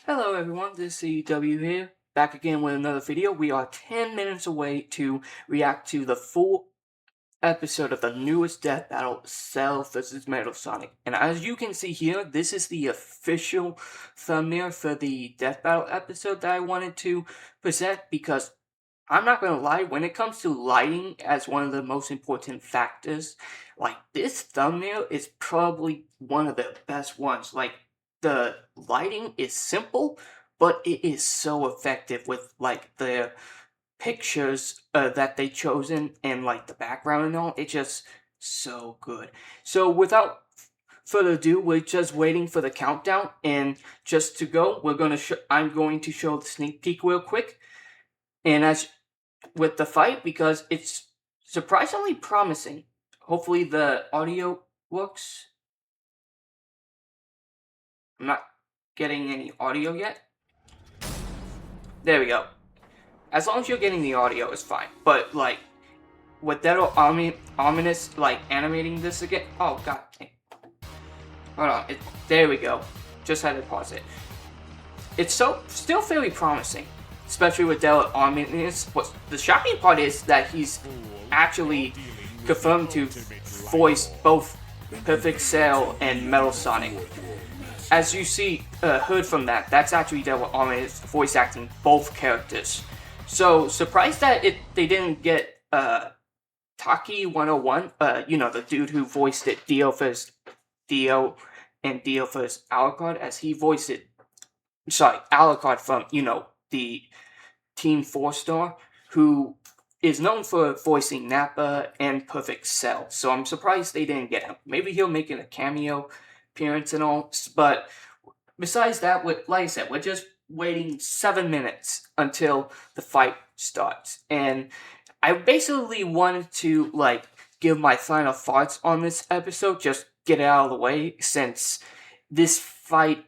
Hello everyone, this is CW here, back again with another video. We are 10 minutes away to react to the full episode of the newest death battle, Cell vs. Metal Sonic. And as you can see here, this is the official thumbnail for the death battle episode that I wanted to present because I'm not gonna lie, when it comes to lighting as one of the most important factors, like this thumbnail is probably one of the best ones. Like the lighting is simple, but it is so effective with like the pictures that they chosen and like the background and all. It's just so good. So without further ado, we're just waiting for the countdown, and just to go, I'm going to show the sneak peek real quick. And as with the fight, because it's surprisingly promising. Hopefully the audio works. I'm not getting any audio yet. There we go. As long as you're getting the audio, it's fine. But like, with that ominous, like animating this again. Oh god. Hold on. There we go. Just had to pause it. It's still fairly promising, especially with Dell ominous. What the shocking part is that he's actually confirmed to voice both Perfect Cell and Metal Sonic. As you heard from that, that's actually Devil Ominous voice acting both characters. So surprised that they didn't get Taki 101, the dude who voiced it, Dio first Dio and Dio first Alucard, as he voiced it. Sorry, Alucard from the Team 4-Star, who is known for voicing Nappa and Perfect Cell. So I'm surprised they didn't get him. Maybe he'll make it a cameo appearance and all. But besides that, like I said, we're just waiting 7 minutes until the fight starts. And I basically wanted to give my final thoughts on this episode, just get it out of the way, since this fight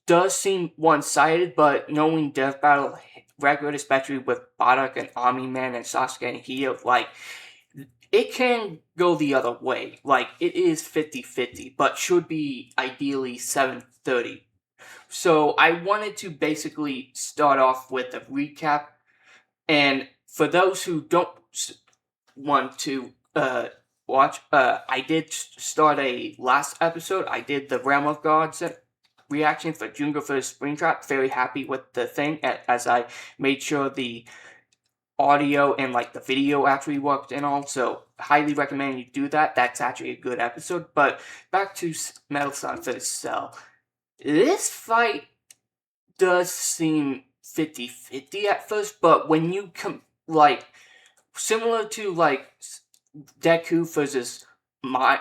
does seem one-sided, but knowing Death Battle record, especially with Bardock and Omni-Man and Sasuke and Hio, it can go the other way. It is 50-50, but should be ideally 7-30. So I wanted to basically start off with a recap, and for those who don't want to watch, I did start a last episode. I did the Realm of Gods reaction for Junko for the Springtrap. Very happy with the thing, as I made sure the audio and the video actually worked and all. So highly recommend you do that. That's actually a good episode. But back to Metal Sonic for the Cell. This fight does seem 50-50 at first, but when you similar to Deku versus Miles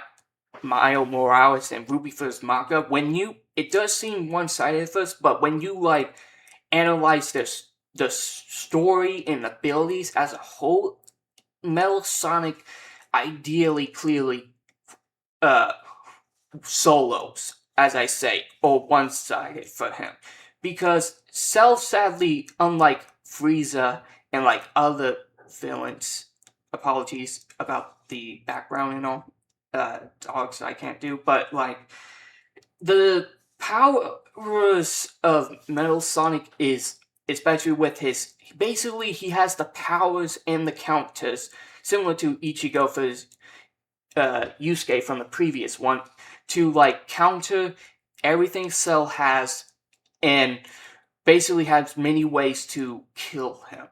Morales and Ruby versus Maka, it does seem one-sided at first, but when you analyze the story and abilities as a whole, Metal Sonic ideally clearly solos, as I say, or one-sided for him. Because Cell, sadly, unlike Frieza and other villains, apologies about the background and all, dogs I can't do, but the powers of Metal Sonic is, especially with basically he has the powers and the counters, similar to Ichigo for his Yusuke from the previous one, to counter everything Cell has, and basically has many ways to kill him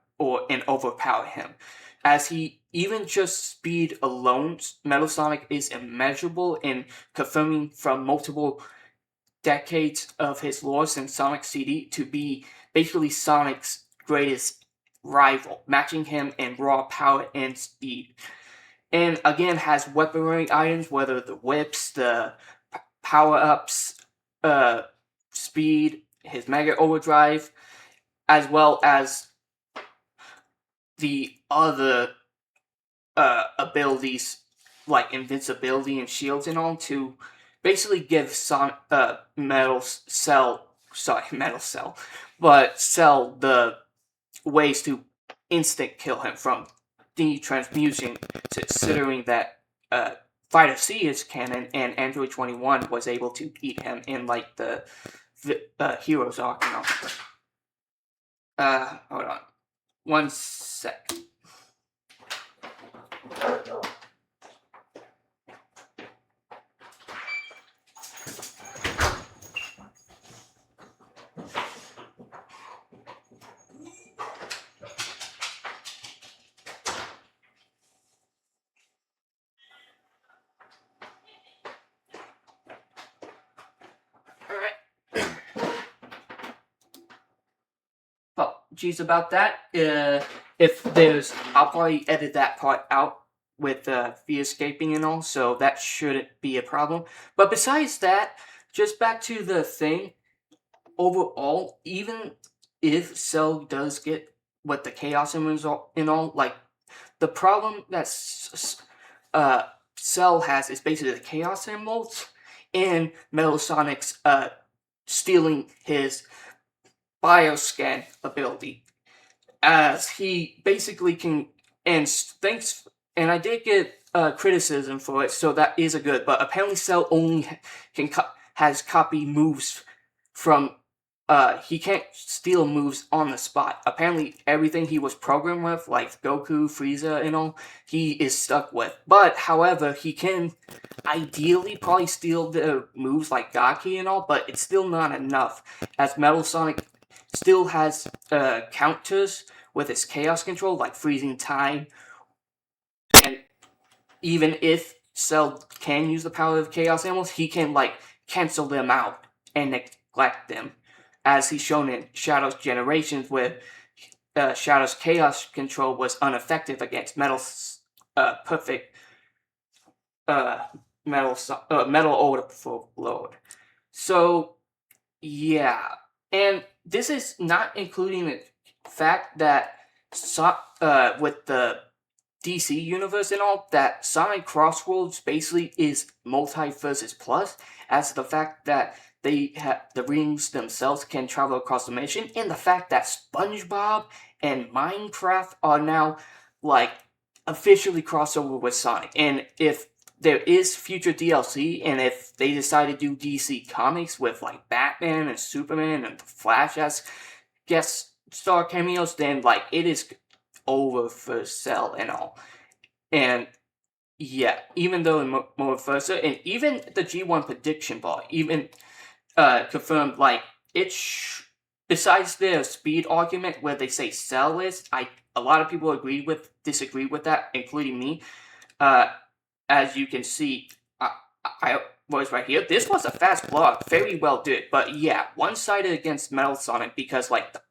and overpower him. As he, even just speed alone, Metal Sonic is immeasurable, in confirming from multiple decades of his lore since Sonic CD to be basically Sonic's greatest rival, matching him in raw power and speed. And again, has weaponry items, whether the whips, the power-ups, speed, his Mega Overdrive, as well as the other abilities like invincibility and shields and all, to basically give Cell the ways to instant kill him from the transmutation, considering that Fighter C is canon and Android 21 was able to beat him in the hero's arc and all. Hold on. 1 sec. Well, geez, about that. If there's, I'll probably edit that part out with the escaping and all, so that shouldn't be a problem. But besides that, just back to the thing. Overall, even if Cell does get what the Chaos Emeralds and all, like the problem that Cell has is basically the Chaos Emeralds and Metal Sonic's stealing his bioscan ability, as he basically can. And thanks, and I did get criticism for it, so that is a good. But apparently, Cell only has copy moves from. He can't steal moves on the spot. Apparently, everything he was programmed with, like Goku, Frieza, and all, he is stuck with. But, however, he can ideally probably steal the moves like Gaki and all, but it's still not enough, as Metal Sonic still has counters with his Chaos Control, like freezing time, and even if Cell can use the power of Chaos Emeralds, he can, like, cancel them out and neglect them, as he's shown in Shadow's Generations, where Shadow's Chaos Control was ineffective against Metal's perfect Metal Overload. So, yeah. And this is not including the fact that with the DC universe and all, that Sonic Crossroads basically is Multiverses Plus, as the fact that they have the rings themselves can travel across dimension, and the fact that SpongeBob and Minecraft are now like officially crossover with Sonic. And if there is future DLC, and if they decide to do DC Comics with like Batman and Superman and the Flash as guest star cameos, then like it is over for Cell and all. And yeah, even though more versa, and even the G1 prediction ball even confirmed, like, besides their speed argument where they say Cell is, a lot of people disagree with that, including me. As you can see, I was right here. This was a fast block, very well did, but yeah, one-sided against Metal Sonic because like the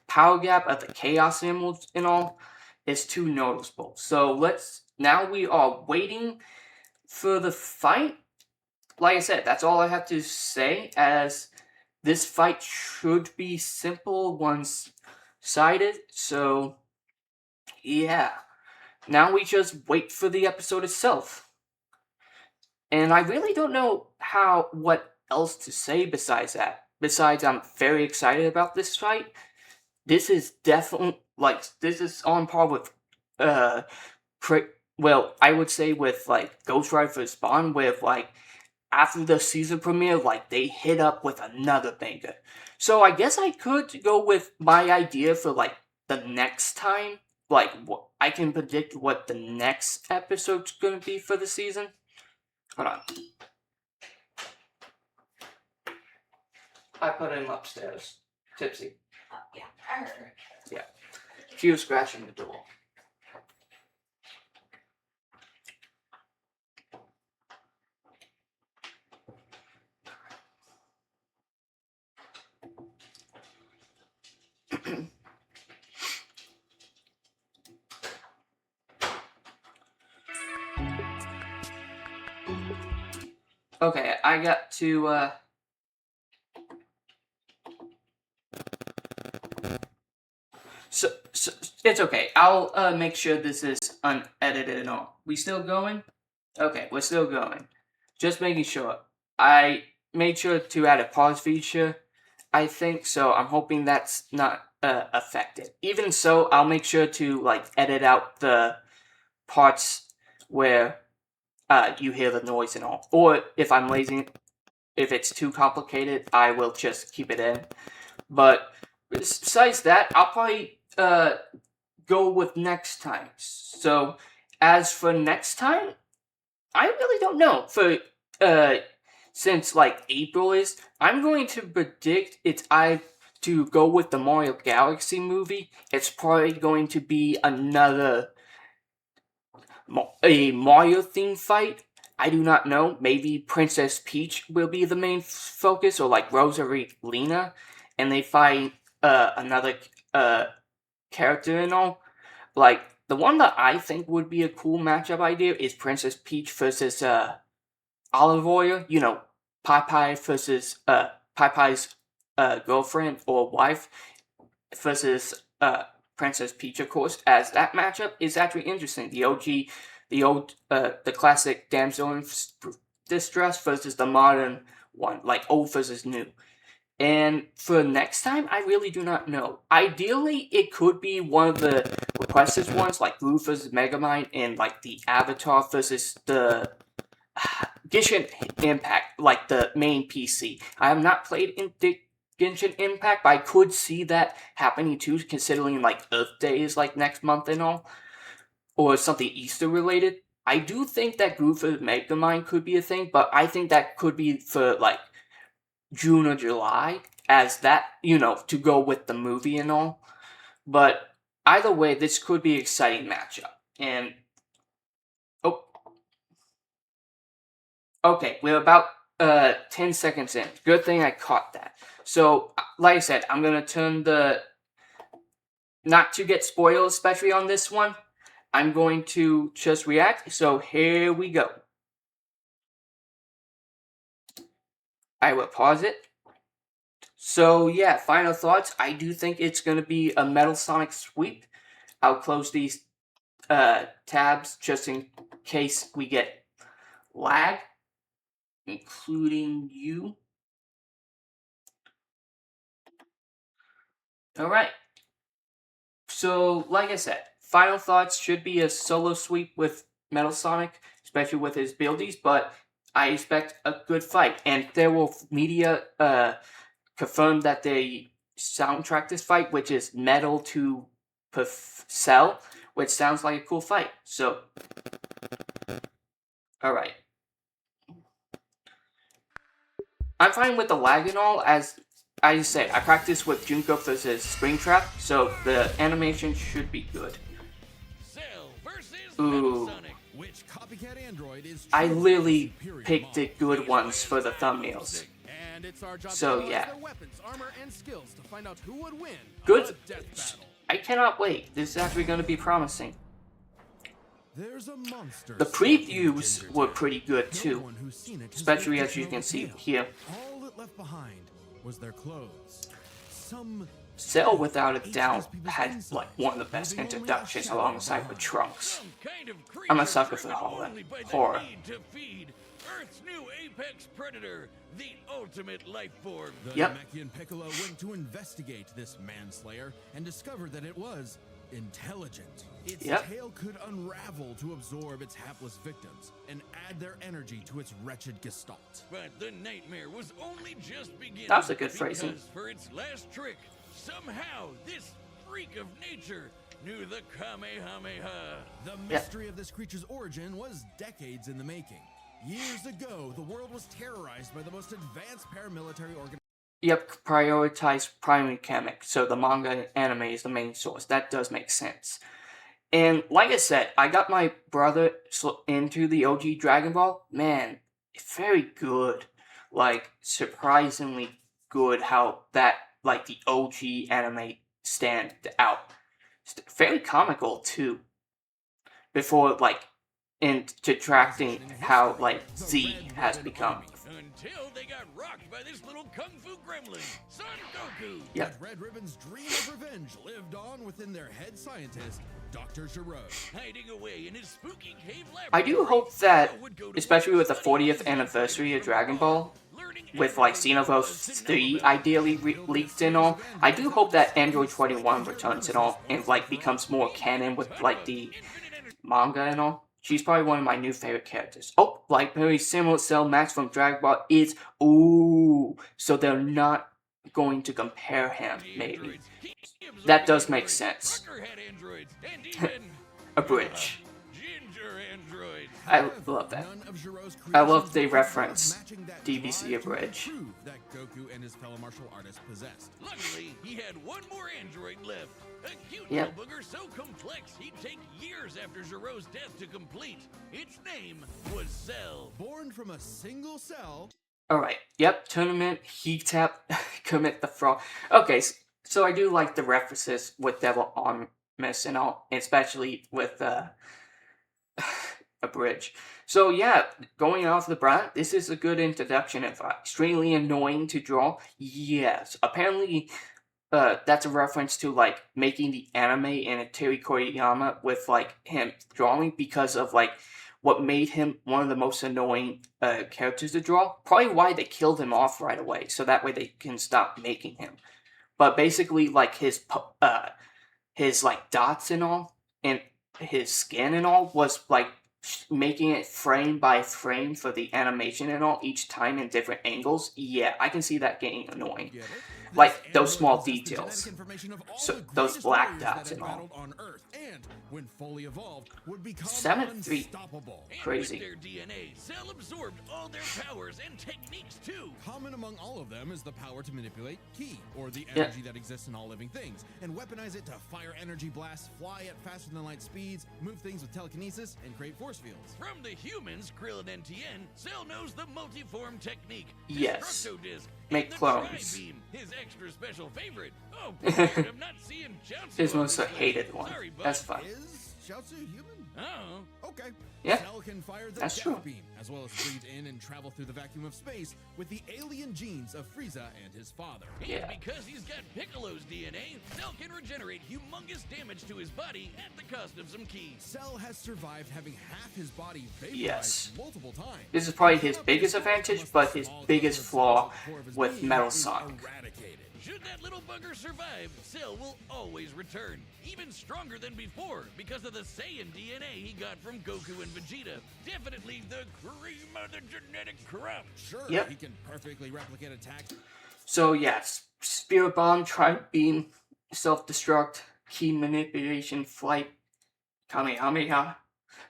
power gap of the Chaos Emeralds and all is too noticeable. So now we are waiting for the fight. Like I said, that's all I have to say, as this fight should be simple, one-sided, so yeah. Now we just wait for the episode itself. And I really don't know what else to say besides that. Besides, I'm very excited about this fight. This is definitely, this is on par with, well, I would say with, like, Ghost Rider vs. Bond, where, like, after the season premiere, like, they hit up with another banger. So I guess I could go with my idea for, like, the next time. Like, I can predict what the next episode's gonna be for the season. Hold on. I put him upstairs. Tipsy. Yeah, I heard her. Yeah. She was scratching the door. Okay, I got to, So, it's okay. I'll, make sure this is unedited and all. We still going? Okay, we're still going. Just making sure. I made sure to add a pause feature, I think, so I'm hoping that's not, affected. Even so, I'll make sure to, like, edit out the parts where, you hear the noise and all. Or, if I'm lazy if it's too complicated, I will just keep it in. But besides that, I'll probably go with next time. So as for next time, I really don't know. For since like April is, I'm going to predict it's to go with the Mario Galaxy movie. It's probably going to be another a Mario themed fight. I do not know. Maybe Princess Peach will be the main focus, or like Rosalina, and they fight another character and all. Like the one that I think would be a cool matchup idea is Princess Peach versus Olive Oil. You know, Popeye girlfriend or wife versus Princess Peach, of course, as that matchup is actually interesting. The classic damsel in distress versus the modern one, like old versus new. And for next time, I really do not know. Ideally, it could be one of the requested ones, like Blue versus Megamind, and like the Avatar versus the Genshin Impact, like the main PC. I have not played in Genshin Impact, but I could see that happening too, considering like Earth Day is like next month and all, or something Easter related. I do think that Groove of Megamind could be a thing, but I think that could be for like June or July, as that, to go with the movie and all. But either way, this could be an exciting matchup. And okay, we're about 10 seconds in. Good thing I caught that. So, like I said, I'm gonna turn not to get spoiled, especially on this one. I'm going to just react, so here we go. I will pause it. So yeah, final thoughts. I do think it's gonna be a Metal Sonic sweep. I'll close these tabs just in case we get lag, including you. Alright. So, like I said, final thoughts should be a solo sweep with Metal Sonic, especially with his buildies, but I expect a good fight. And there will media confirm that they soundtrack this fight, which is Metal to Cell, which sounds like a cool fight. So, alright. I'm fine with the lag and all, as I said, I practiced with Junko versus Springtrap, so the animation should be good. Ooh. I literally picked the good ones for the thumbnails. So yeah. Good. I cannot wait. This is actually going to be promising. The previews were pretty good too, especially as you can see here. All it left behind was their clothes. Cell, without a doubt, had like one of the best introductions alongside with Trunks. I'm a sucker for horror. Earth's new apex predator, the ultimate life form. Yep. Namekian Piccolo went to investigate this manslayer and discovered that it was intelligent. Its tail could unravel to absorb its hapless victims and add their energy to its wretched gestalt. But the nightmare was only just beginning. That was a good phrasing. For its last trick, somehow this freak of nature knew the Kamehameha. The mystery of this creature's origin was decades in the making. Years ago, the world was terrorized by the most advanced paramilitary organization. Yep, prioritize primary chemic, so the manga and anime is the main source. That does make sense. And like I said, I got my brother into the OG Dragon Ball. Man, it's very good. Like, surprisingly good how that, like, the OG anime stand out. It's very comical, too. Before, like, and detracting how, like, Z has become. Until they got rocked by this little kung fu gremlin, Son Goku. Yep. Red Ribbon's dream of revenge lived on within their head scientist, Dr. Giro. Hiding away in his spooky cave laboratory. I do hope that, especially with the 40th anniversary of Dragon Ball, with like Xenoverse 3 ideally leaked and all, I do hope that Android 21 returns and all, and like becomes more canon with like the manga and all. She's probably one of my new favorite characters. Oh, like very similar Cell Max from Dragon Ball is ooh, so they're not going to compare him, maybe. That does make sense. A bridge. I love that. I love they reference DBC a bridge. That Goku and his fellow martial artists possessed. Luckily, he had one more android left. A cute Yep. little booger so complex he'd take years after Zero's death to complete. Its name was Cell. Born from a single cell. Alright, yep, tournament, heat tap, commit the fraud. Okay, so I do like the references with Devil Artemis and all, especially with a bridge. So yeah, going off the bat, this is a good introduction. If extremely annoying to draw, yes. Apparently, that's a reference to like making the anime in a Terry Koyama with like him drawing because of like what made him one of the most annoying characters to draw. Probably why they killed him off right away, so that way they can stop making him. But basically, like his like dots and all, and his skin and all was like making it frame by frame for the animation and all each time in different angles. Yeah, I can see that getting annoying. Like those small details. So those black dots and all. When fully evolved, would become 7-3. unstoppable. Crazy. With their DNA, Cell absorbed all their powers and techniques too. Common among all of them is the power to manipulate Ki, or the energy that exists in all living things, and weaponize it to fire energy blasts, fly at faster than light speeds, move things with telekinesis, and create force fields. From the humans, Krillin and Tien, Cell knows the multiform technique. Yes. Destructo-Disc, Make and the clones. Tri-Beam, his extra special favorite. Oh, boy, I'm not seeing Chaozu His on most this list. hated one. Sorry, bud. That's fine. Is Chaozu human? Oh, Okay. Yeah, Cell can fire the that's Death true. Beam, as well as breathe in and travel through the vacuum of space with the alien genes of Frieza and his father. Yeah. and because he's got Piccolo's DNA, Cell can regenerate humongous damage to his body at the cost of some keys. Cell has survived having half his body vaporized Yes. multiple times. This is probably his biggest advantage, but his biggest flaw with Metal Sonic. Eradicated. Should that little bugger survive, Cell will always return, even stronger than before, because of the Saiyan DNA he got from Goku and Vegeta. Definitely the cream of the genetic crop. Sure, Yep. he can perfectly replicate attacks. So yes, Spirit Bomb, Tri-Beam, Self-Destruct, Key Manipulation, Flight, Kamehameha.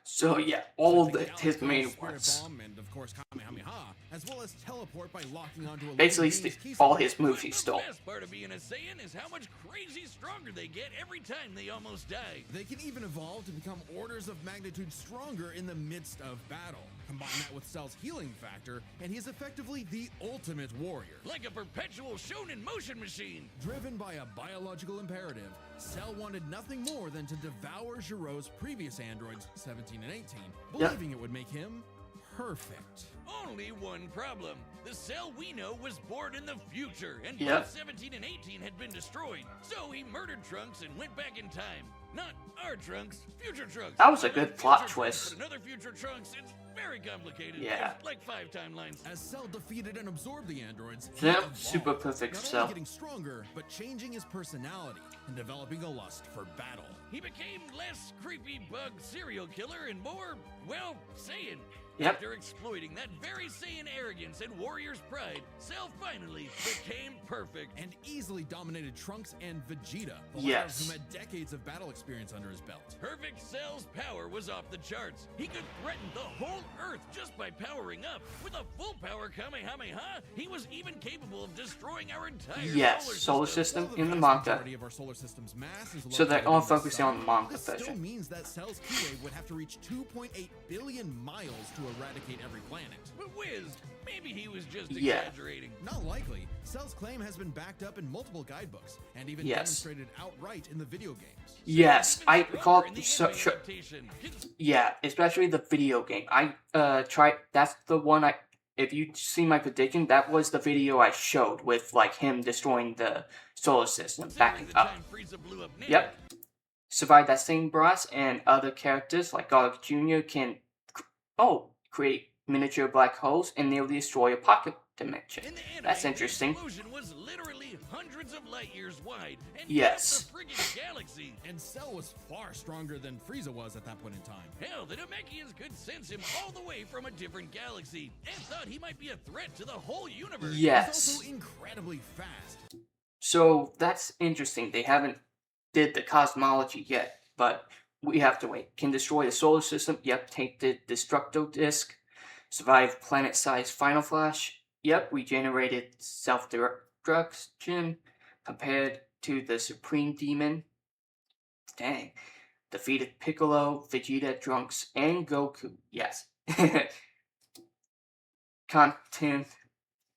So yeah, all his main Spirit ones. Bomb and of course Kamehameha, as well as teleport by locking onto a Basically, living being's key all socket. his moves he The stole. best part of being a Saiyan is how much crazy stronger they get every time they almost die. They can even evolve to become orders of magnitude stronger in the midst of battle. Combine that with Cell's healing factor, and he's effectively the ultimate warrior. Like a perpetual shonen motion machine. Driven by a biological imperative, Cell wanted nothing more than to devour Giro's previous androids, 17 and 18, believing it would make him perfect. Only one problem. The Cell we know was born in the future, and Yep. both 17 and 18 had been destroyed. So he murdered Trunks and went back in time. Not our Trunks, future Trunks. That was a Not good future plot Trunks, twist. But another future Trunks. It's very complicated. Yeah. There's like 5 timelines. As Cell defeated and absorbed the androids, he Yep, evolved, super perfect not Cell. only getting stronger, but changing his personality and developing a lust for battle. He became less creepy bug serial killer and more, well, Saiyan. Yep. After exploiting that very Saiyan arrogance and warrior's pride, Cell finally became perfect. And easily dominated Trunks and Vegeta, the Yes. latter of whom had decades of battle experience under his belt. Perfect Cell's power was off the charts. He could threaten the whole Earth just by powering up. With a full power Kamehameha, he was even capable of destroying our entire Yes, solar system While the in the vast manga. majority of our solar system's mass is So they're located all in the focusing sun, on the manga this still version. means that Cell's Ki wave would have to reach 2.8 billion miles to eradicate every planet. But Wiz, maybe he was just Yeah. exaggerating. Not likely. Cell's claim has been backed up in multiple guidebooks and even Yes. demonstrated outright in the video games. Yes, Even I stronger call in the so, anime so, adaptation. yeah, especially the video game. I tried. That's the one I. If you see my prediction, that was the video I showed with like him destroying the solar system, Considering backing the up. time Frieza blew up Namek, Yep. Survive that same boss, and other characters like Garlic Jr. can create miniature black holes and nearly destroy a pocket dimension. In the anime, That's the interesting. explosion was literally hundreds of light years wide and Yes. the friggin' galaxy. And Cell was far stronger than Frieza was at that point in time. Hell, the Namekians could sense him all the way from a different galaxy and thought he might be a threat to the whole universe. He's Yes. also incredibly fast. So that's interesting. They haven't did the cosmology yet, but we have to wait. Can destroy the solar system. Yep. Take the Destructo Disc. Survive planet-sized Final Flash. Yep. Regenerated self-destruction compared to the Supreme Demon. Dang. Defeated Piccolo, Vegeta, Trunks, and Goku. Yes. Content.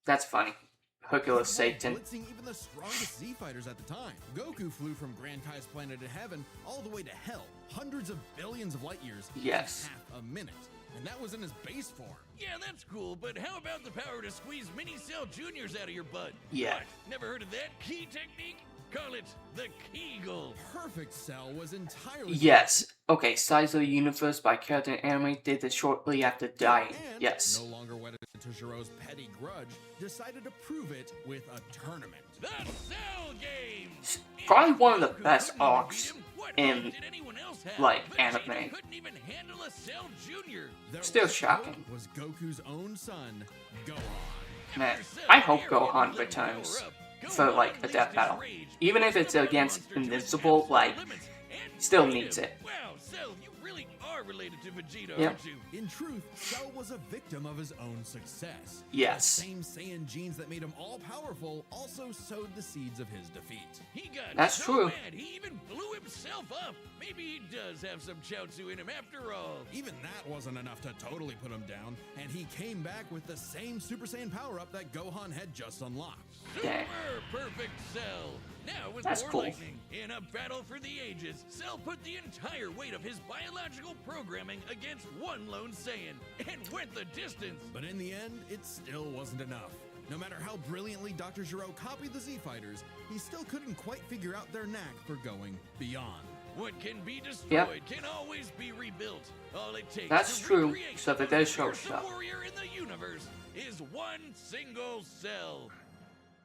That's funny. Hercules Satan. Blitzing even the strongest Z fighters at the time. Goku flew from Grand Kai's planet of heaven all the way to hell, hundreds of billions of light years Yes. in half a minute. And that was in his base form. Yeah, that's cool, but how about the power to squeeze mini cell juniors out of your butt? Yeah. What? Never heard of that key technique? Call it the Kegel. Perfect Cell was entirely Yes. Okay, Size of the Universe by Character Anime did this shortly after dying. and, Yes. no longer wedded to Jiro's petty grudge, decided to prove it with a tournament. The Cell Games. Probably one of the Goku best couldn't even arcs beat him. What in, hope did anyone else have? like, Vegeta anime. couldn't even handle a Cell Junior. Their Still last shocking. hope was Goku's own son, Gohan. Man, After Cell I hope barely Gohan able to returns power up, for, Gohan like, a unleashed death his battle. rage, Even if pushed it's the against monster to its Invincible, absolute like, limits, and still beat needs him. it. Wow, Cell, you really are related to Vegeta, Yeah. aren't you? In truth, Cell was a victim of his own success. Yes. The same Saiyan genes that made him all-powerful also sowed the seeds of his defeat. He got That's so true. mad he even blew himself up. Maybe he does have some Chaozu in him after all. Even that wasn't enough to totally put him down, and he came back with the same Super Saiyan power-up that Gohan had just unlocked. Dang. Super perfect Cell. Now with That's more cool. lightning. In a battle for the ages, Cell put the entire weight of his biological programming against one lone Saiyan and went the distance. But in the end, it still wasn't enough. No matter how brilliantly Dr. Gero copied the Z-Fighters, he still couldn't quite figure out their knack for going beyond. What can be destroyed Yep. can always be rebuilt. All it takes That's to true, recreate so the that does most show fearsome stuff. warrior in the universe is one single cell.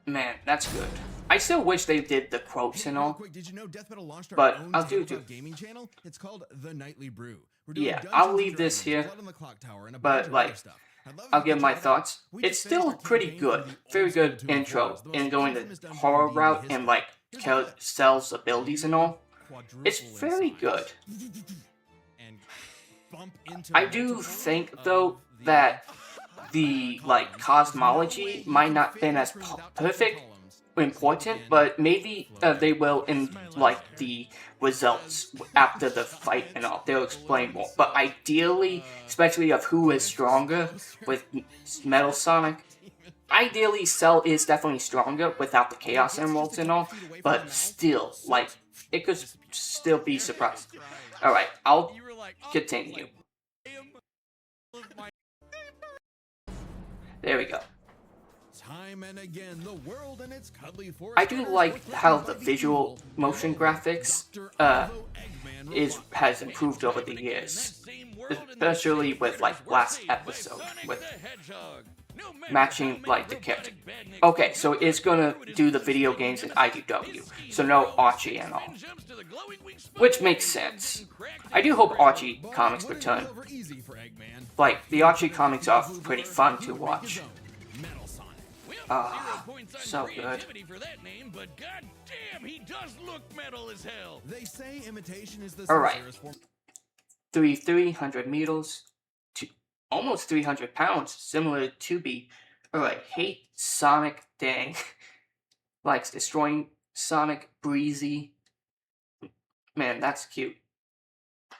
Man, that's good. I still wish they did the quotes Hey, and real all. quick, did you know Death Metal launched our But own I'll do tabletop do- gaming channel? It's called The Nightly Brew. We're doing Yeah, Dungeons I'll and leave this Dragons, here, Blood on the Clock Tower, and a but, bunch of like, other stuff. I'd love I'll if you give my check it out. thoughts. We It's just still finished our pretty campaign good. for the Very old school good 2 and intro 4s, the most in going infamous the dungeon horror in D&D route and history. like Here's tell the Cell's abilities and all. quadruple It's in very size. good. And bump into I do multiple think of though the that the like columns. cosmology There's no way you might can not fit been this as through without perfect, columns. important, but maybe they will in like the results after the fight and all. They'll explain more. But ideally, especially of who is stronger with Metal Sonic, ideally Cell is definitely stronger without the Chaos Emeralds and all. But still, like it could still be surprised. All right, I'll continue. There we go. Time and again, the world and its cuddly forest I do fires like were how threatened the by visual evil. motion graphics Dr. uh, Alvo Eggman is replied, has improved over the years, especially with like last episode with matching like the character. Okay, so it's gonna do the video games in IDW, so no Archie and all, which makes sense. I do hope Archie comics "Wouldn't it return. be over easy for Eggman? Like the Archie comics are pretty fun to Make watch. his own Metal Sonic." Ah, so good. For that name, but goddamn, he does look metal as hell. They say imitation is the All right. sincerest form 300 meters to almost 300 pounds, similar to be. Alright, hate Sonic, dang. Likes destroying Sonic, breezy. Man, that's cute.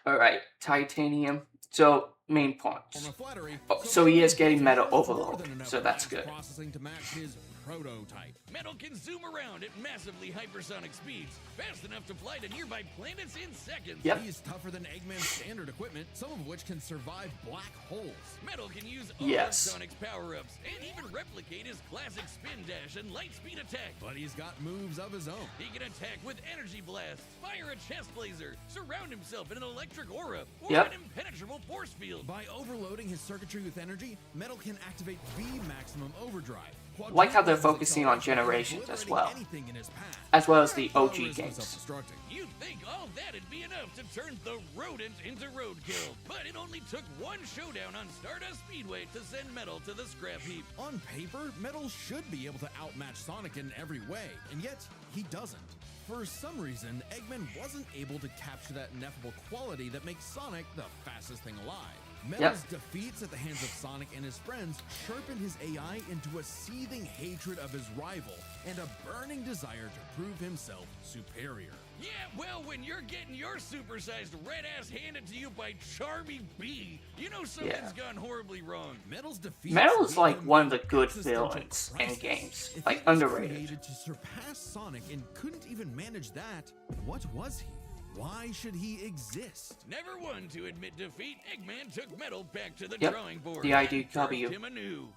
Alright, titanium. So, main points. of flattery. Oh, so he is getting Meta more Overload, than enough so that's flash good. processing to match his prototype. Metal can zoom around at massively hypersonic speeds, fast enough to fly to nearby planets in seconds. Yep. He's tougher than Eggman's standard equipment, some of which can survive black holes. Metal can use all Yes. of Sonic's power-ups, and even replicate his classic spin dash and light speed attack. But he's got moves of his own. He can attack with energy blast, fire a chest laser, surround himself in an electric aura, or Yep. an impenetrable force field. By overloading his circuitry with energy, Metal can activate V maximum overdrive. Like how they're focusing on generations as well, Anything in his path. as well as the Low OG risk of games. self-destructing. You'd think all that'd be enough to turn the rodent into roadkill, but it only took one showdown on Stardust Speedway to send Metal to the scrap heap. On paper, Metal should be able to outmatch Sonic in every way, and yet he doesn't. For some reason, Eggman wasn't able to capture that ineffable quality that makes Sonic the fastest thing alive. Metal's defeats at the hands of Sonic and his friends sharpened his AI into a seething hatred of his rival and a burning desire to prove himself superior. Yeah, well, when you're getting your supersized red ass handed to you by Charmy B, you know something's gone horribly wrong. Metal's defeat Metal's gave like him one of an the good existential villains in crisis. games, If like he was underrated. created to surpass Sonic and couldn't even manage that, what was he? Why should he exist? Never one to admit defeat, Eggman took Metal back to the Yep, drawing board. the IDW. Birthed him anew.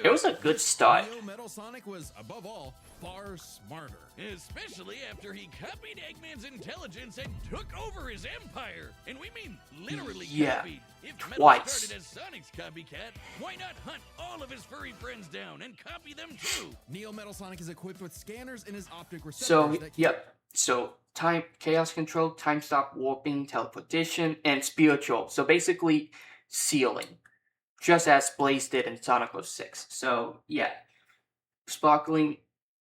It was a good start. Neo Metal Sonic was, above all, far smarter. Especially after he copied Eggman's intelligence and took over his empire. And we mean literally Yeah, copied. If Metal twice. started as Sonic's copycat, why not hunt all of his furry friends down and copy them too? Neo Metal Sonic is equipped with scanners in his optic receptors So, that yep. So, time, chaos control, time stop, warping, teleportation, and spiritual. So, basically, sealing. Just as Blaze did in Sonic 06. So, yeah. Sparkling,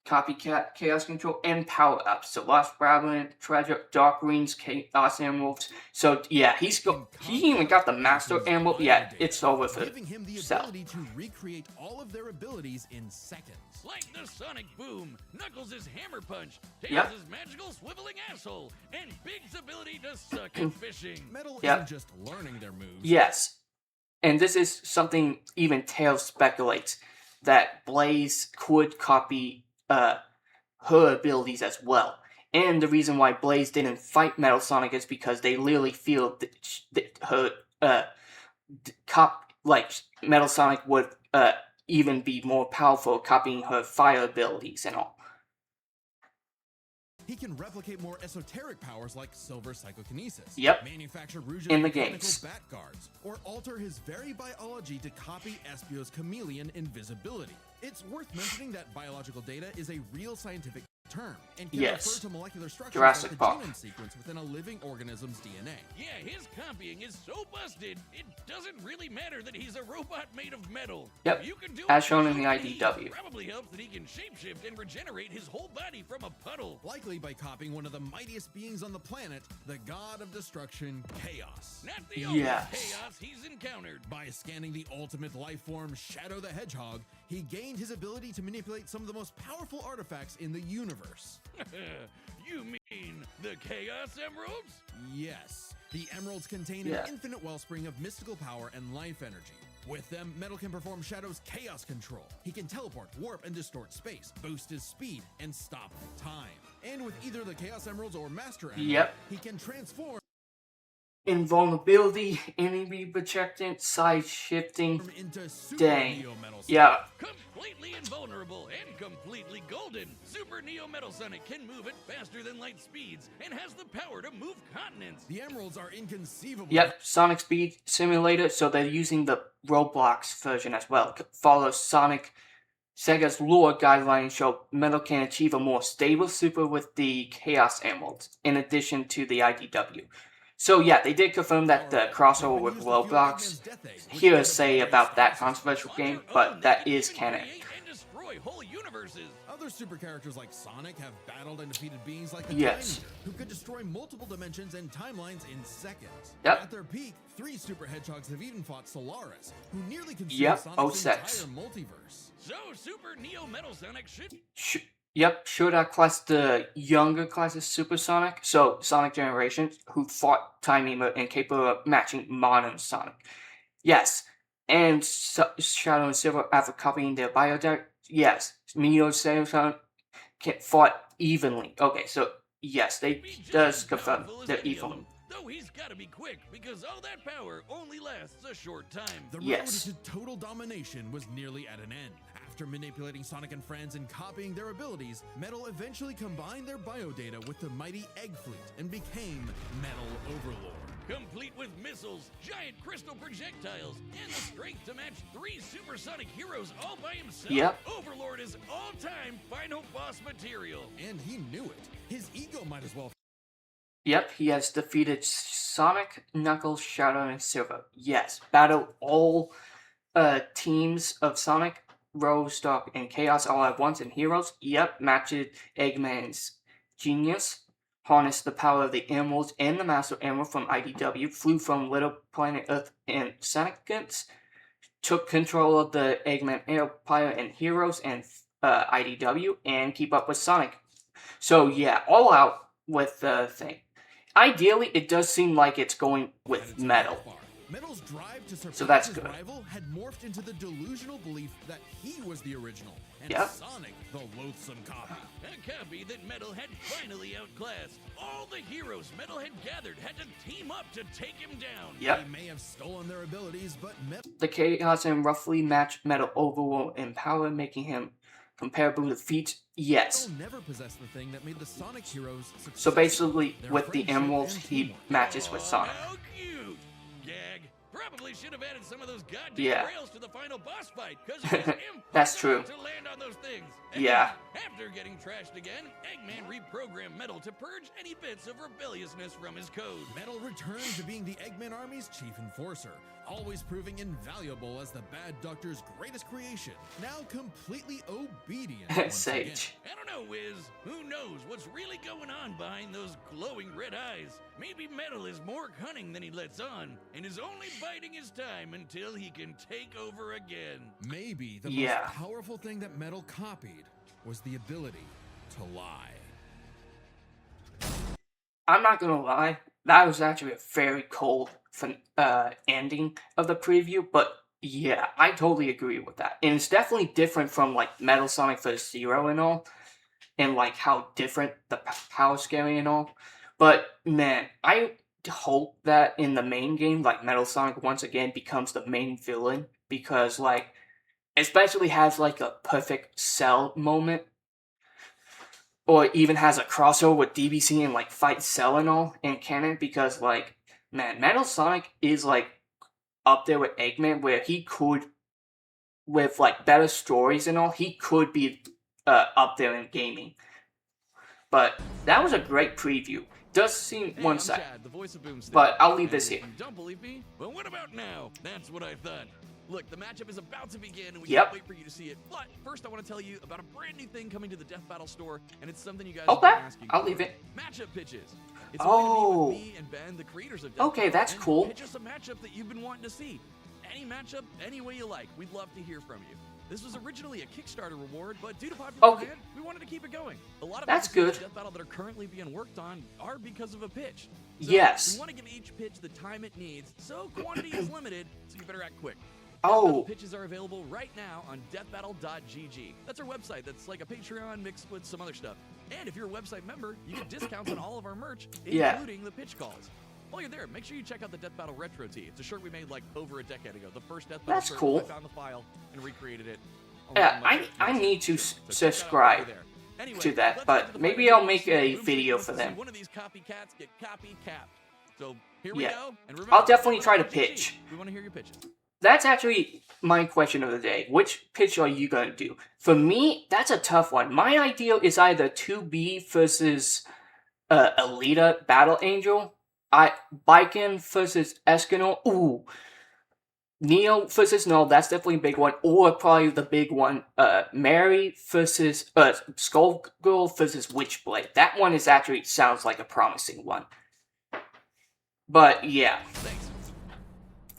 copycat, chaos control, and power ups. So, Lost Labyrinth, Treasure, Dark Rings, Chaos Emeralds. So, yeah, he even got the Master Emerald. Yeah, it's over for giving him the Cell. ability to recreate all of their abilities in seconds. Like the Sonic Boom, Knuckles' Hammer Punch, Yep. Tails' magical swiveling asshole, and Big's ability to suck at fishing. Metal Yep. isn't just learning their moves. Yes. And this is something even Tails speculates, that Blaze could copy her abilities as well. And the reason why Blaze didn't fight Metal Sonic is because they literally feel that her Metal Sonic would even be more powerful copying her fire abilities and all. He can replicate more esoteric powers like silver psychokinesis. Yep. Manufacture Rouge's In the mechanical games. bat guards, or alter his very biology to copy Espio's chameleon invisibility. It's worth mentioning that biological data is a real scientific term and can Yes. refer to molecular structures Jurassic like the Park. genome sequence within a living organism's DNA. Yeah, his copying is so busted, it doesn't really matter that he's a robot made of metal. Yep, You can do as it shown in the perfectly. IDW. Probably helps that he can shapeshift and regenerate his whole body from a puddle. Likely by copying one of the mightiest beings on the planet, the god of destruction, Chaos. Not the only Yes. chaos he's encountered. By scanning the ultimate life form, Shadow the Hedgehog, he gained his ability to manipulate some of the most powerful artifacts in the universe. You mean the Chaos Emeralds? Yes, the emeralds contain Yeah. an infinite wellspring of mystical power and life energy. With them, Metal can perform Shadow's chaos control. He can teleport, warp, and distort space, boost his speed, and stop time. And with either the Chaos Emeralds or Master Emerald, Yep. he can transform Invulnerability, enemy projectant, side shifting. into Super Dang. Neo Metal Sonic. Yeah, Completely invulnerable and completely golden, Super Neo Metal Sonic can move at faster than light speeds and has the power to move continents. The emeralds are inconceivable. yep, Sonic Speed Simulator, so they're using the Roblox version as well. Follows Sega's lore guidelines show Metal can achieve a more stable super with the Chaos Emeralds, in addition to the IDW. So yeah, they did confirm that the crossover with Roblox. Hearsay about that controversial game, but that is canon. And destroy whole universes. Other super characters like Sonic have battled and defeated beings like the Yes. Time Eater, who could destroy multiple dimensions and timelines in seconds. Yep. At their peak, 3 super hedgehogs have even fought Solaris, who nearly consumed Yep, Sonic's 06. entire multiverse. So Super Neo Metal Sonic should Should I class the younger class as Supersonic? So, Sonic Generation, who fought Time Eater and capable of matching modern Sonic. Yes, and Shadow and Silver, after copying their yes, Mio Samsung fought evenly. Okay, so yes, they does confirm they're evenly. Though he's gotta be quick, because all that power only lasts a short time. The road Yes. to total domination was nearly at an end. After manipulating Sonic and friends and copying their abilities, Metal eventually combined their biodata with the mighty Egg Fleet and became Metal Overlord. Complete with missiles, giant crystal projectiles, and the strength to match 3 supersonic heroes all by himself. Yep. Overlord is all-time final boss material. And he knew it. His ego might as well. Yep, he has defeated Sonic, Knuckles, Shadow, and Silver. Yes, battle all teams of Sonic, Rose, Dark, and Chaos all at once, and Heroes. Yep, matched Eggman's genius. Harnessed the power of the Emeralds and the Master Emerald from IDW. Flew from Little Planet Earth in seconds. Took control of the Eggman Empire and Heroes and IDW. And keep up with Sonic. So yeah, all out with the thing. Ideally, it does seem like it's going with Metal. Metal's drive to surpass So that's his good. rival had morphed into the delusional belief that he was the original, and Yep. Sonic the loathsome copy. A copy that Metal had finally outclassed. All the heroes Metal had gathered had to team up to take him down. Yep. They may have stolen their abilities, but Metal The Chaos and roughly matched Metal Overlord in power, making him comparable to feats. Yes. never possessed the thing that made the Sonic heroes successful. So basically, Their with the friendship Emeralds, and he teamwork. matches with Sonic. How cute! Gag. Probably should have added some of those goddamn Yeah. rails to the final boss fight, because it was That's impossible true. to land on those things. Yeah. After getting trashed again, Eggman reprogrammed Metal to purge any bits of rebelliousness from his code. Metal returned to being the Eggman Army's chief enforcer, always proving invaluable as the Bad Doctor's greatest creation, now completely obedient once again. Sage. I don't know, Wiz. Who knows what's really going on behind those glowing red eyes? Maybe Metal is more cunning than he lets on, and is only biding his time until he can take over again. Maybe the Yeah. most powerful thing that Metal copied was the ability to lie. I'm not gonna lie, that was actually a very cold ending of the preview, but yeah, I totally agree with that. And it's definitely different from like Metal Sonic vs. Zero and all, and like how different the power scaling and all. But man, I hope that in the main game, like Metal Sonic once again becomes the main villain, because like, especially has like a perfect Cell moment. Or even has a crossover with DBC and like fight Cell and all in canon, because like, man, Metal Sonic is like up there with Eggman, where he could, with like better stories and all, he could be up there in gaming. But that was a great preview. Does seem Hey, one I'm sec, Chad, the voice of Boomstick. but I'll leave this And here. if you don't believe me? Well, what about now? That's what I thought. Look, the matchup is about to begin, and we Yep. can't wait for you to see it. But first, I want to tell you about a brand new thing coming to the Death Battle store, and it's something you guys have Okay, been asking I'll for. leave it. Matchup pitches. It's a way to Oh. meet with me and Ben, the creators of Death Okay, Battle, that's and cool. pitch us a matchup that you've been wanting to see. Any matchup, any way you like. We'd love to hear from you. This was originally a Kickstarter reward, but due to popular Okay. demand, we wanted to keep it going. A lot of That's episodes of good. Death Battle that are currently being worked on are because of a pitch. So Yes. we want to give each pitch the time it needs, so quantity is limited, so you better act quick. Oh, Pitches are available right now on deathbattle.gg. That's our website that's like a Patreon mixed with some other stuff. And if you're a website member, you get discounts on all of our merch, Yeah. including the pitch calls. While you're there, make sure you check out the Death Battle Retro Tee. It's a shirt we made like over a decade ago. The first Death Battle That's shirt. cool. I found the file and recreated it. Yeah, along with I it. need to So check that out subscribe over there. Anyway, to that, let's but get to the maybe fight. I'll make a Boomstick video wants for to see them. One of these copycats get copy capped. So here we Yeah. go. And remember, I'll definitely try to deathbattle.gg. pitch. We want to hear your pitches. That's actually my question of the day. Which pitch are you going to do? For me, that's a tough one. My ideal is either 2B versus Alita Battle Angel, Biken versus Escanor, ooh, Neo versus Null, that's definitely a big one, or probably the big one, Mary versus, Skullgirl versus Witchblade. That one is actually, sounds like a promising one. But, yeah. Thanks.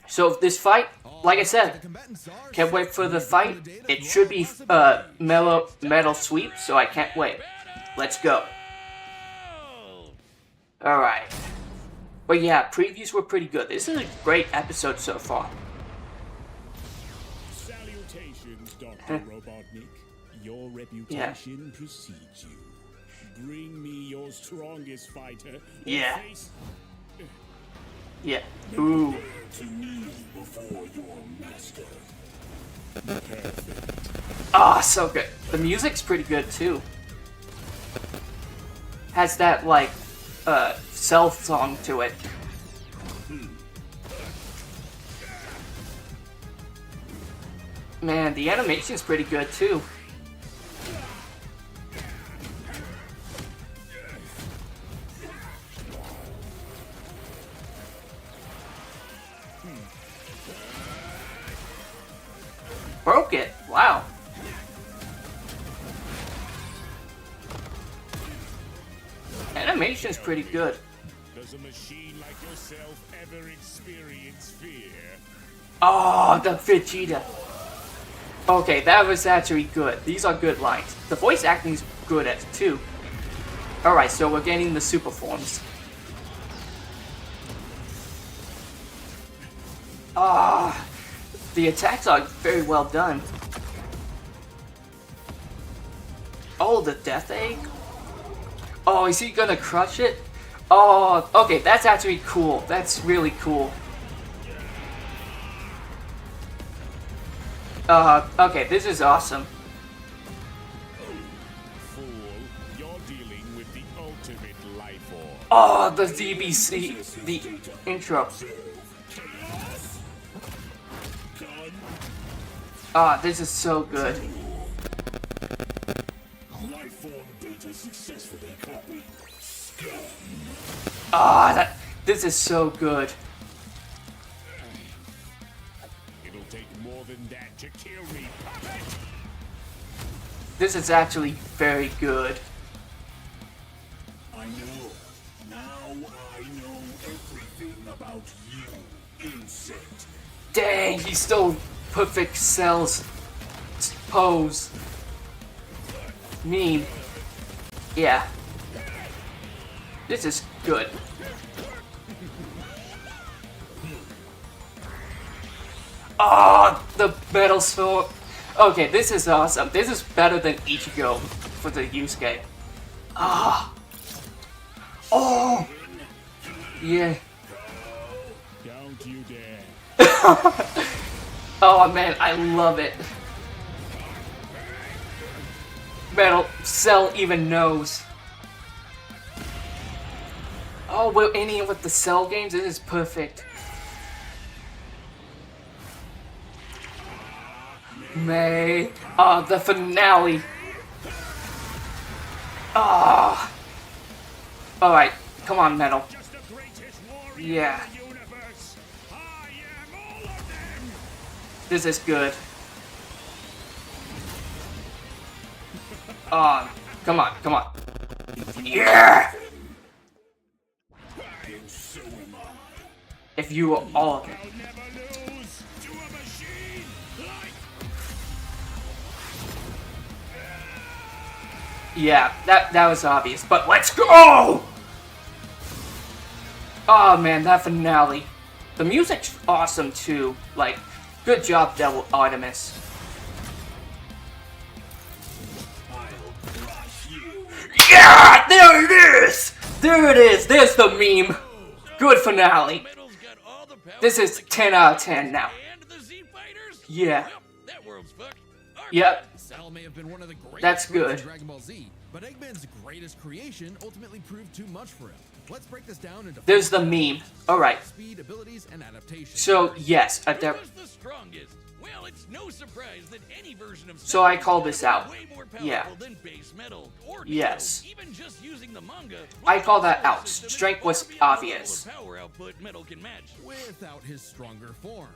So this fight, like I said, The combatants are can't wait for the set. fight. Data It to should all be possibilities. metal sweep, so I can't wait. Let's go. Alright. But yeah, previews were pretty good. This is a great episode so far. Salutations, Dr. Robotnik. Your reputation precedes you. Bring me your strongest fighter. Yeah. Face Yeah. Ooh. to kneel before your master. Ah, so good. The music's pretty good too. Has that like cell song to it. Man, the animation's pretty good too. Broke it. Wow. Animation's pretty good. Does a machine like yourself ever experience fear? Oh, the Vegeta. Okay, that was actually good. These are good lines. The voice acting's good at too. Alright, so we're getting the super forms. Ah, the attacks are very well done. Oh, the Death Egg? Oh, is he gonna crush it? Oh, okay, that's actually cool. That's really cool. Okay, this is awesome. Fool, you're dealing with the ultimate life form. Oh, the DBC, the intro. Ah, this is so good. Life form data successfully copied. Ah, this is so good. It'll take more than that to kill me, puppet! This is actually very good. I know. Now I know everything about you, insect. Dang, he stole perfect Cell's pose. Mean. Yeah. This is good. Oh, the metal sword. Okay, this is awesome. This is better than Ichigo for the Yusuke. Ah. Oh. Yeah. Don't you dare. Oh man, I love it. Metal Cell even knows. Oh, we're ending with the Cell games. This is perfect. May. Oh, the finale. Ah. Oh. Alright, come on, Metal. Just the greatest warrior Yeah. in the universe. I am all of them. This is good. On. Come on, come on. Yeah! And so am I. If you were all of it. I'll never lose to a machine like Yeah, that was obvious, but let's go! Oh man, that finale. The music's awesome too. Like, good job, Devil Artemis. Yeah! There it is! There it is! There's the meme! Good finale. Metal's got all the power This is of the 10 out of 10 now. and the Z fighters. Yeah. Well, that world's fucked. Our Yep. Cell may have been one of the greatest That's threats good. in Dragon Ball Z, but Eggman's greatest creation ultimately proved too much for him. Let's break this down into There's the meme. Alright. speed, abilities, and adaptation. So, yes, Who was the strongest? Well, it's no surprise that any version of So I Cell call is this out. way more powerful Yeah. than base metal or Yes. Neo. Even just using the manga, I call that Cell out. system is Strength was far beyond the obvious. level of power output metal can match. without his stronger form.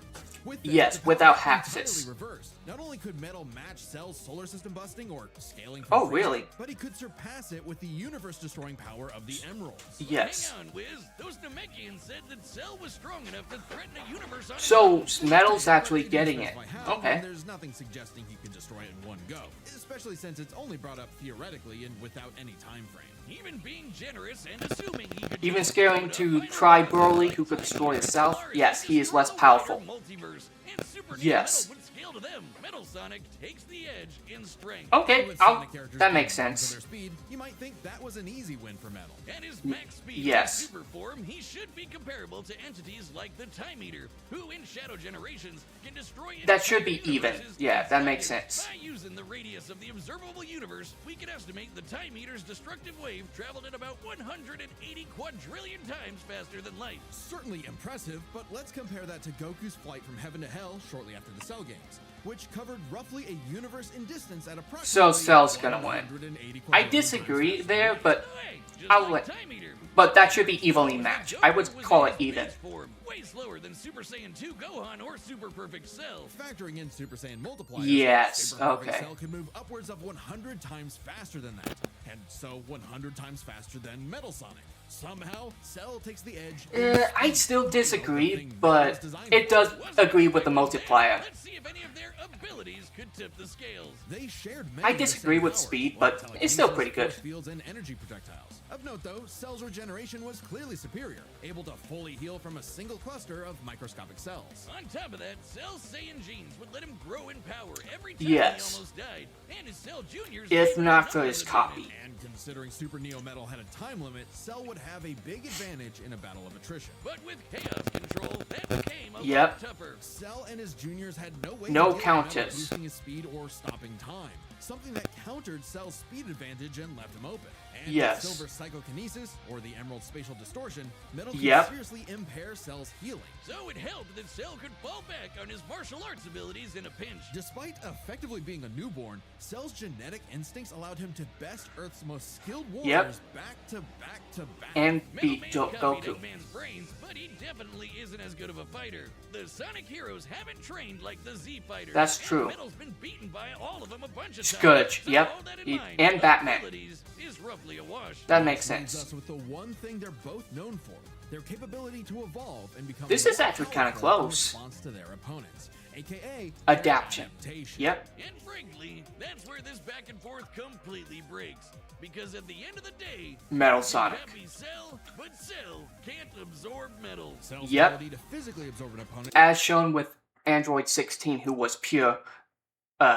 With Yes, the power without was Haxus. entirely reversed. Not only could Metal match Cell's solar system busting or scaling from Oh, Freezer, really? but he could surpass it with the universe-destroying power of the Emeralds. Yes. Hang on, Wiz. Those Namekians said that Cell was strong enough to threaten a universe on So, its own. Metal's actually getting it. Specify how, Okay. and there's nothing suggesting he can destroy it in one go, especially since it's only brought up theoretically and without any time frame. Even being generous and assuming he could Even just scaring load to up try Iron Broly, Man who could like destroy Super itself? Star Yes, he is less Destroyer powerful. Multiverse and Super Super Yes. Metal would scale to them. Metal Sonic takes the edge in strength. Okay, With Sonic characters that being makes known for sense. their speed, you might think that was an easy win for Metal. At his max speed yes. and super form, he should be comparable to entities like the Time Eater, who in Shadow Generations can destroy That should be entire even. universes Yeah, in that makes seconds. sense. By using the radius of the observable universe, we can estimate the Time Eater's destructive wave traveled at about 180 quadrillion times faster than light. Certainly impressive, but let's compare that to Goku's flight from heaven to hell shortly after the Cell games, which covered roughly a universe in distance at approximately So Cell's gonna win. 180 I quadrillion disagree times there, but Way, just I'll like let. Time Eater. But that should be evenly matched. I would Goku was call in it his even. base form, way slower than Super Saiyan 2 Gohan or Super Perfect Cell. Factoring in Super Saiyan multipliers, Yes, Super Perfect okay. Cell can move upwards of 100 times faster than that, and so 100 times faster than Metal Sonic. Somehow, Cell takes the edge. I still disagree, but it does agree with the multiplier. Let's see if any of their abilities could tip the scales. They shared many I of the disagree same with powers, speed, like but it's still telekinesis, pretty good. force fields, and energy projectiles. Of note, though, Cell's regeneration was clearly superior, able to fully heal from a single cluster of microscopic cells. On top of that, Cell's Saiyan genes would let him grow in power every time Yes. he almost died. And his Cell Juniors If gave not him for another his advantage. copy. And considering Super Neo Metal had a time limit, Cell would have a big advantage in a battle of attrition. But with Chaos Control, that became a Yep. lot tougher. Cell and his juniors had no way No to deal with Metal counters. boosting his speed or stopping time, something that countered Cell's speed advantage and left him open. And Yes. with Silver Psychokinesis, or the Emerald Spatial Distortion, Metal could Yep. seriously impair Cell's healing. So it helped that Cell could fall back on his martial arts abilities in a pinch. Despite effectively being a newborn, Cell's genetic instincts allowed him to best Earth's most skilled warriors back to back to back. And Metal beat Man copied Goku. Eggman's brains, but he definitely isn't as good of a fighter. The Sonic heroes haven't trained like the Z fighters. That's and true. Metal's been beaten by all of them a bunch of Scourge, times. So yep. all that in He- mind, and his Batman. abilities is roughly a wash. That makes This leaves sense. us with the one thing they're both known for: their capability to evolve and become. This is more actually kinda powerful in close. response to their opponents, aka Adaptation. adaptation. Yep. And frankly, that's where this back and forth completely breaks. Because at the end of the day, Metal you can Sonic. copy Cell, but Cell can't absorb metal. Cell's Yep. ability to physically absorb an opponent. As shown with Android 16, who was pure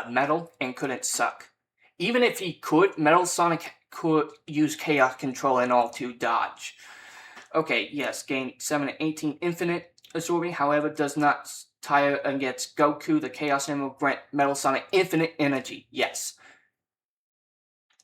metal and couldn't suck. Even if he could, Metal Sonic could use Chaos Control and all to dodge. Okay, yes, gain 7 and 18 infinite absorbing, however, does not tire against Goku. The Chaos Emerald grant Metal Sonic infinite energy, yes.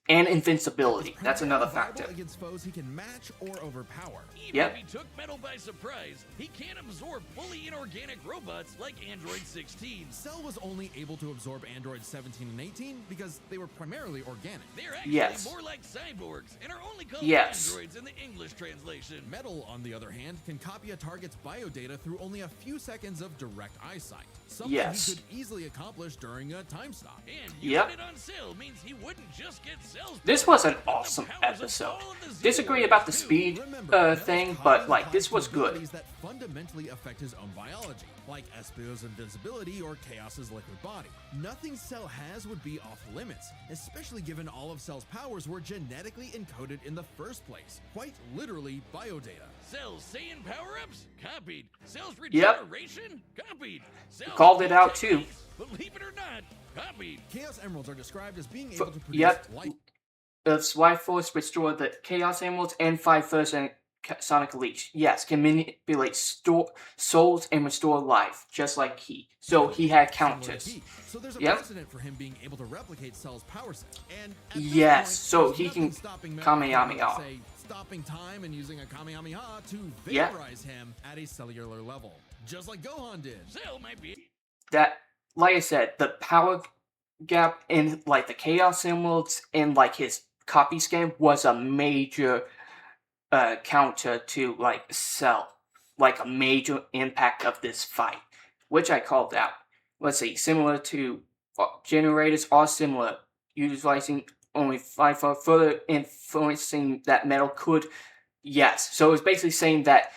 And invincibility, It's that's another primarily factor. viable against foes he can match or overpower. Even Yep. if he took Metal by surprise, he can't absorb fully inorganic robots like Android 16. Cell was only able to absorb Android 17 and 18 because they were primarily organic. They're actually Yes. more like cyborgs and are only called Yes. androids in the English translation. Metal, on the other hand, can copy a target's biodata through only a few seconds of direct eyesight, something Yes. he could easily accomplish during a time stop. And Yep. using it on Cell means he wouldn't just get Cell's This powers, was an but the awesome powers of episode. all of the Z Disagree about the Warriors, too. speed Remember, thing, Metal's but cognitive like this was good. abilities that fundamentally affect his own biology, like Espio's invincibility or Chaos's liquid body. Nothing Cell has would be off limits, especially given all of Cell's powers were genetically encoded in the first place. Quite literally, biodata. Cell's Saiyan power-ups? Copied. Cell's Yep. regeneration? Copied. Cell's Called it out, too. techniques, believe it or not, copied. Chaos Emeralds are described as being able to produce Yep. light. Earth's life force restore the Chaos Emeralds and 5 first and Sonic Leash. Yes, can manipulate souls and restore life, just like he. So he had similar to counters. Heat. So there's a Yep. precedent for him being able to replicate Cell's power set. And at this Yes, point, so there's he nothing can stopping Metal from, Kamehameha. say, stopping time and using a Kamehameha to Yep. vaporize him at a cellular level, just like Gohan did. Cell might be That, like I said, the power gap in like the Chaos Emeralds and like his copy scan was a major counter to like Cell, like a major impact of this fight, which I called out. Let's see, similar to generators are similar, utilizing only 5 for further influencing that Metal could. Yes, so it's basically saying that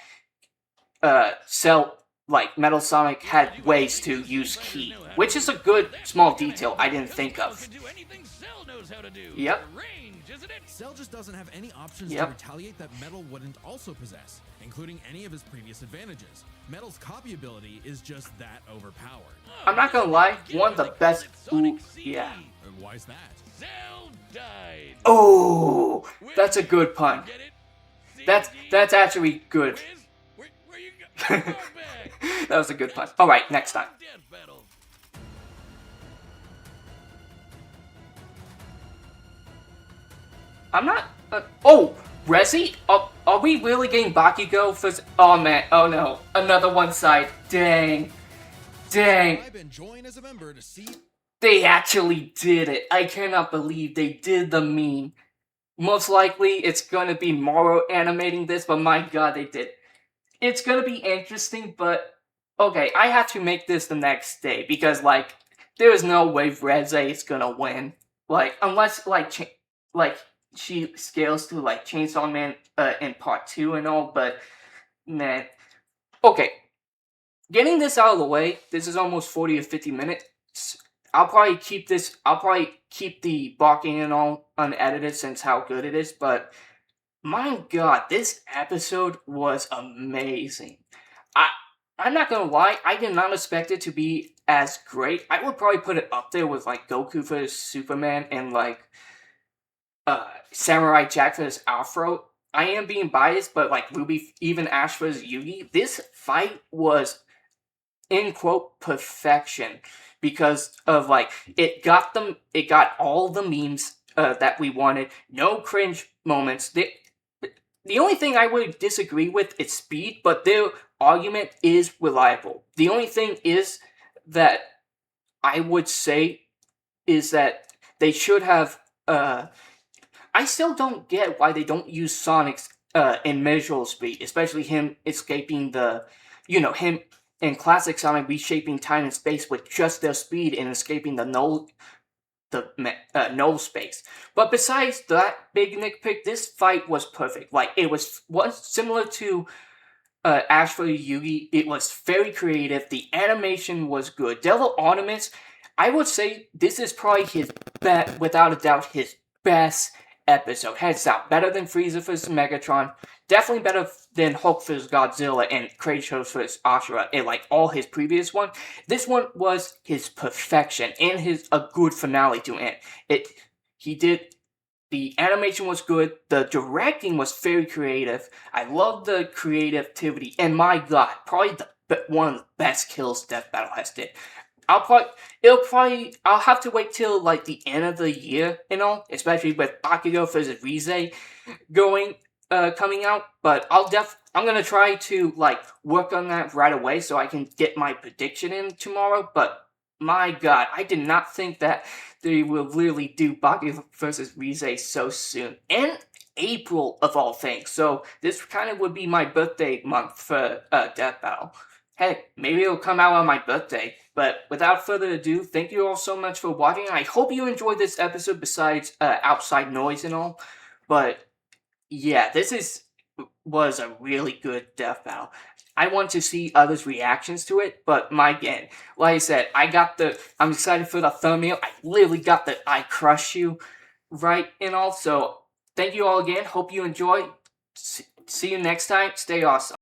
Cell like Metal Sonic had ways to use ki, which is a good small detail I didn't think of. Yep. Cell just doesn't have any options Yep. to retaliate that Metal wouldn't also possess, including any of his previous advantages. Metal's copy ability is just that overpowered. I'm not gonna lie, one of the best. Ooh, yeah. And why's that? Cell died. Oh, that's a good pun. Get it? See, That's actually good. Where you go? Come back. That was a good pun. All right, next time. Death battle. I'm not. Oh, Resi? Are we really getting Bakugo for? Oh man. Oh no. Another one side. Dang. Dang. I've been joined as a member to see. They actually did it. I cannot believe they did the meme. Most likely it's gonna be Moro animating this, but my god, they did. It's gonna be interesting, but okay, I have to make this the next day because like there is no way Reze is gonna win. Like unless like she scales to like Chainsaw Man in part 2 and all, but man. Okay. Getting this out of the way, this is almost 40 or 50 minutes. I'll probably keep the barking and all unedited since how good it is, but my god, this episode was amazing. I'm not gonna lie, I did not expect it to be as great. I would probably put it up there with like Goku vs Superman and like Samurai Jack vs Afro. I am being biased, but like Ruby, even Ash vs Yugi, this fight was in quote perfection because of like it got all the memes that we wanted. No cringe moments. The only thing I would disagree with is speed, but their argument is reliable. The only thing is that I would say is that they should have. I still don't get why they don't use Sonic's immeasurable speed, especially him escaping him in classic Sonic reshaping time and space with just their speed and escaping the null space. But besides that big nitpick, this fight was perfect. Like it was similar to Ash vs Yugi. It was very creative. The animation was good. Devil Ornaments, I would say this is probably his without a doubt his best episode. Heads out. Better than Frieza vs Megatron. Definitely better than Hulk vs Godzilla and Kratos vs Ashura and like all his previous ones. This one was his perfection and a good finale to end. The animation was good. The directing was very creative. I love the creativity. And my god, probably one of the best kills Death Battle has did. I'll have to wait till like the end of the year and all, especially with Bakugo vs Rize coming out. But I'm gonna try to like work on that right away so I can get my prediction in tomorrow. But my god, I did not think that they will really do Bakugo vs Rize so soon. In April of all things. So this kind of would be my birthday month for Death Battle. Hey, maybe it'll come out on my birthday. But without further ado, thank you all so much for watching. I hope you enjoyed this episode besides outside noise and all. But yeah, was a really good Death Battle. I want to see others' reactions to it, but like I said, I'm excited for the thumbnail. I literally got the I Crush You right and all. So thank you all again. Hope you enjoyed. See you next time. Stay awesome.